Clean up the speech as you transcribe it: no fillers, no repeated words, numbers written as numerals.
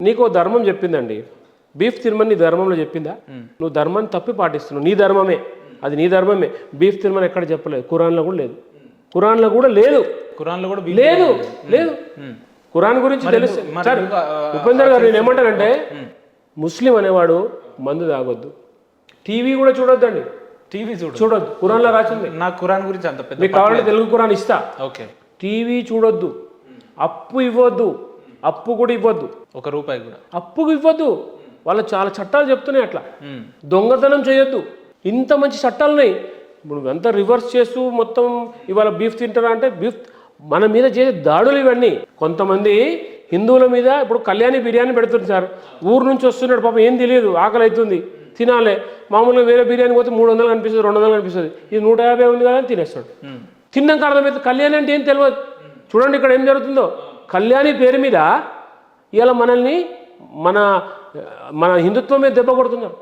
నీకు ధర్మం చెప్పిందండి, బీఫ్ తినమని నీ ధర్మంలో చెప్పిందా? నువ్వు ధర్మాన్ని తప్పి పాటిస్తున్నావు. నీ ధర్మమే అది, నీ ధర్మమే. బీఫ్ తినమని ఎక్కడ చెప్పలేదు, ఖురాన్లో కూడా లేదు. ఖురాన్లో కూడా లేదు, ఖురాన్లో కూడా లేదు లేదు. ఖురాన్ గురించి తెలుసు సార్. ఉపేందర్ గారు నేను ఏమంటానంటే, ముస్లిం అనేవాడు మందు తాగొద్దు, టీవీ కూడా చూడొద్దండి. టీవీ చూడొద్దు, ఖురాన్లో రాసింది. నాకు ఖురాన్ గురించి అంత పెద్ద మీకు కావాలంటే తెలుగు ఖురాన్ ఇస్తా. ఓకే. టీవీ చూడొద్దు, అప్పు ఇవ్వద్దు, అప్పు కూడా ఇవ్వద్దు, ₹1 కూడా అప్పుకు ఇవ్వద్దు. వాళ్ళు చాలా చట్టాలు చెప్తున్నాయి అట్లా. దొంగతనం చేయొద్దు, ఇంత మంచి చట్టాలు ఉన్నాయి. ఇప్పుడు అంతా రివర్స్ చేస్తూ మొత్తం ఇవాళ బీఫ్ తింటారా అంటే, బీఫ్ మన మీద చేసే దాడులు ఇవన్నీ. కొంతమంది హిందువుల మీద ఇప్పుడు కళ్యాణి బిర్యానీ పెడుతుంది సార్, ఊరు నుంచి వస్తున్నాడు పాపం, ఏం తెలియదు, ఆకలి అవుతుంది, తినాలి. మామూలుగా వేరే బిర్యానీ పోతే 300 కనిపిస్తుంది, 200 కనిపిస్తుంది, ఇది 150 ఉంది కదా అని తినేస్తాడు. తిన్నాక అర్థమవుతుంది కళ్యాణి అంటే ఏం తెలియదు. చూడండి ఇక్కడ ఏం జరుగుతుందో. కళ్యాణి పేరు మీద ఇవాళ మనల్ని మన హిందుత్వం మీద దెబ్బ కొడుతున్నారు.